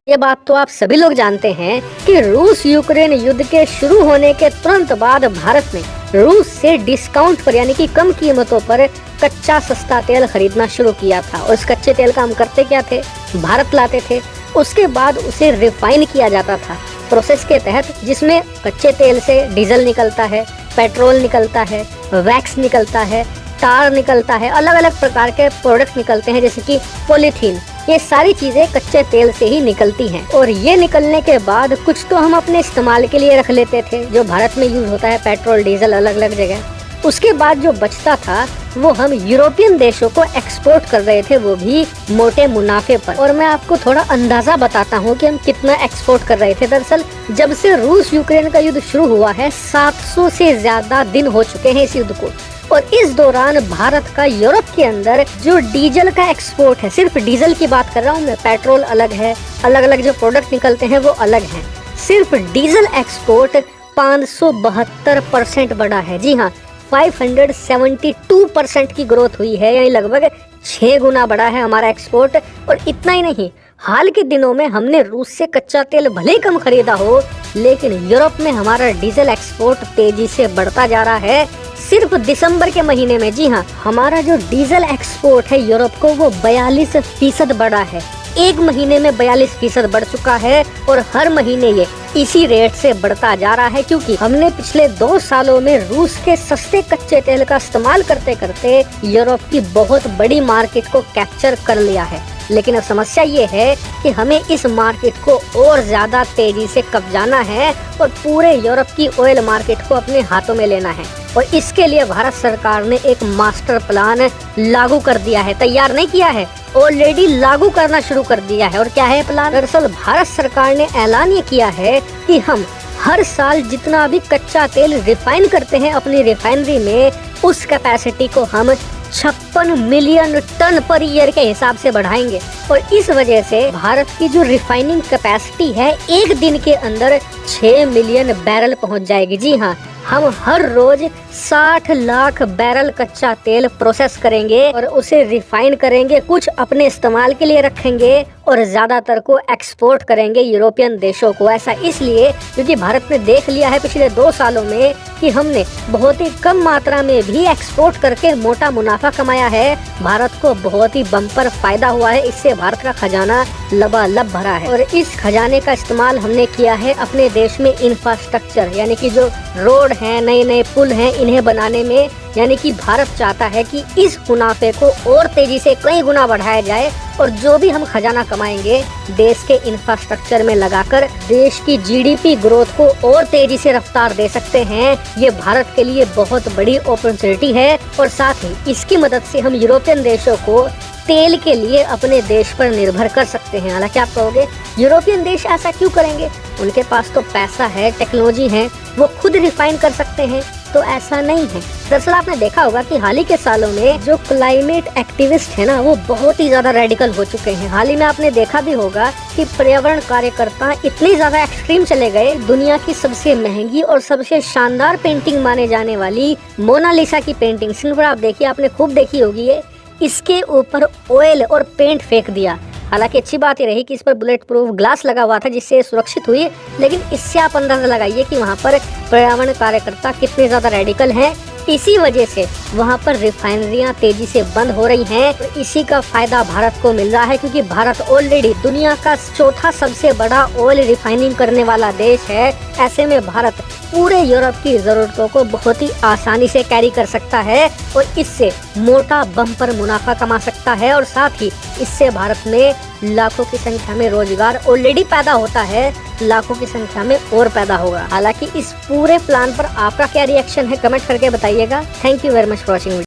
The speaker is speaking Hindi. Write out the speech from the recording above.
ये बात तो आप सभी लोग जानते हैं कि रूस यूक्रेन युद्ध के शुरू होने के तुरंत बाद भारत ने रूस से डिस्काउंट पर यानी कि कम कीमतों पर कच्चा सस्ता तेल खरीदना शुरू किया था। और इस कच्चे तेल का हम करते क्या थे, भारत लाते थे, उसके बाद उसे रिफाइन किया जाता था प्रोसेस के तहत, जिसमें कच्चे तेल से डीजल निकलता है, पेट्रोल निकलता है, वैक्स निकलता है, टार निकलता है, अलग अलग प्रकार के प्रोडक्ट निकलते हैं जैसे कि पॉलीथीन। ये सारी चीजें कच्चे तेल से ही निकलती हैं। और ये निकलने के बाद कुछ तो हम अपने इस्तेमाल के लिए रख लेते थे जो भारत में यूज होता है, पेट्रोल डीजल अलग अलग जगह। उसके बाद जो बचता था वो हम यूरोपियन देशों को एक्सपोर्ट कर रहे थे, वो भी मोटे मुनाफे पर। और मैं आपको थोड़ा अंदाजा बताता हूँ कि हम कितना एक्सपोर्ट कर रहे थे। दरअसल जब से रूस यूक्रेन का युद्ध शुरू हुआ है 700 से ज्यादा दिन हो चुके हैं इस युद्ध को। और इस दौरान भारत का यूरोप के अंदर जो डीजल का एक्सपोर्ट है, सिर्फ डीजल की बात कर रहा हूँ मैं, पेट्रोल अलग है, अलग अलग जो प्रोडक्ट निकलते हैं वो अलग हैं। सिर्फ डीजल एक्सपोर्ट 572% बढ़ा है। जी हाँ, 572% की ग्रोथ हुई है, यानी लगभग 6 गुना बढ़ा है हमारा एक्सपोर्ट। और इतना ही नहीं, हाल के दिनों में हमने रूस से कच्चा तेल भले ही कम खरीदा हो, लेकिन यूरोप में हमारा डीजल एक्सपोर्ट तेजी से बढ़ता जा रहा है। सिर्फ दिसंबर के महीने में, जी हाँ, हमारा जो डीजल एक्सपोर्ट है यूरोप को वो 42% बढ़ा है। एक महीने में 42% बढ़ चुका है और हर महीने ये इसी रेट से बढ़ता जा रहा है, क्योंकि हमने पिछले 2 सालों में रूस के सस्ते कच्चे तेल का इस्तेमाल करते करते यूरोप की बहुत बड़ी मार्केट को कैप्चर कर लिया है। लेकिन अब समस्या ये है कि हमें इस मार्केट को और ज्यादा तेजी से कब्जाना है और पूरे यूरोप की ऑयल मार्केट को अपने हाथों में लेना है। और इसके लिए भारत सरकार ने एक मास्टर प्लान लागू कर दिया है, तैयार नहीं किया है, ऑलरेडी लागू करना शुरू कर दिया है। और क्या है प्लान? दरअसल भारत सरकार ने ऐलान ये किया है कि हम हर साल जितना भी कच्चा तेल रिफाइन करते हैं अपनी रिफाइनरी में, उस कैपेसिटी को हम 56 मिलियन टन पर ईयर के हिसाब से बढ़ाएंगे। और इस वजह से भारत की जो रिफाइनिंग कैपेसिटी है एक दिन के अंदर 6 मिलियन बैरल पहुंच जाएगी। जी हाँ, हम हर रोज 60 लाख बैरल कच्चा तेल प्रोसेस करेंगे और उसे रिफाइन करेंगे, कुछ अपने इस्तेमाल के लिए रखेंगे और ज्यादातर को एक्सपोर्ट करेंगे यूरोपियन देशों को। ऐसा इसलिए क्योंकि भारत ने देख लिया है पिछले 2 सालों में कि हमने बहुत ही कम मात्रा में भी एक्सपोर्ट करके मोटा मुनाफा कमाया है। भारत को बहुत ही बम्पर फायदा हुआ है, इससे भारत का खजाना लबालब भरा है। और इस खजाने का इस्तेमाल हमने किया है अपने देश में इंफ्रास्ट्रक्चर यानी कि जो रोड हैं, नए नए पुल हैं, इन्हें बनाने में। यानी कि भारत चाहता है कि इस मुनाफे को और तेजी से कई गुना बढ़ाया जाए और जो भी हम खजाना कमाएंगे देश के इंफ्रास्ट्रक्चर में लगाकर देश की जीडीपी ग्रोथ को और तेजी से रफ्तार दे सकते हैं। ये भारत के लिए बहुत बड़ी अपॉर्चुनिटी है और साथ ही इसकी मदद से हम यूरोपियन देशों को तेल के लिए अपने देश पर निर्भर कर सकते हैं। हालांकि आप कहोगे यूरोपियन देश ऐसा क्यों करेंगे, उनके पास तो पैसा है, टेक्नोलॉजी है, वो खुद रिफाइन कर सकते हैं। तो ऐसा नहीं है। दरअसल आपने देखा होगा कि हाल ही के सालों में जो क्लाइमेट एक्टिविस्ट है ना, वो बहुत ही ज्यादा रेडिकल हो चुके हैं। हाल ही में आपने देखा भी होगा कि पर्यावरण कार्यकर्ता इतने ज्यादा एक्सट्रीम चले गए, दुनिया की सबसे महंगी और सबसे शानदार पेंटिंग माने जाने वाली मोनालिसा की पेंटिंग, सिर्फ आप देखिए, आपने खूब देखी होगी, ये इसके ऊपर ऑयल और पेंट फेंक दिया। हालांकि अच्छी बात ये रही कि इस पर बुलेट प्रूफ ग्लास लगा हुआ था जिससे सुरक्षित हुई, लेकिन इससे आप अंदाजा लगाइए कि वहाँ पर पर्यावरण कार्यकर्ता कितने ज्यादा रेडिकल हैं। इसी वजह से वहाँ पर रिफाइनरियाँ तेजी से बंद हो रही हैं और इसी का फायदा भारत को मिल रहा है, क्योंकि भारत ऑलरेडी दुनिया का 4था सबसे बड़ा ऑयल रिफाइनिंग करने वाला देश है। ऐसे में भारत पूरे यूरोप की जरूरतों को बहुत ही आसानी से कैरी कर सकता है और इससे मोटा बम्पर मुनाफा कमा सकता है। और साथ ही इससे भारत में लाखों की संख्या में रोजगार ऑलरेडी पैदा होता है, लाखों की संख्या में और पैदा होगा। हालांकि इस पूरे प्लान पर आपका क्या रिएक्शन है, कमेंट करके बताइएगा। Thank you very much for watching.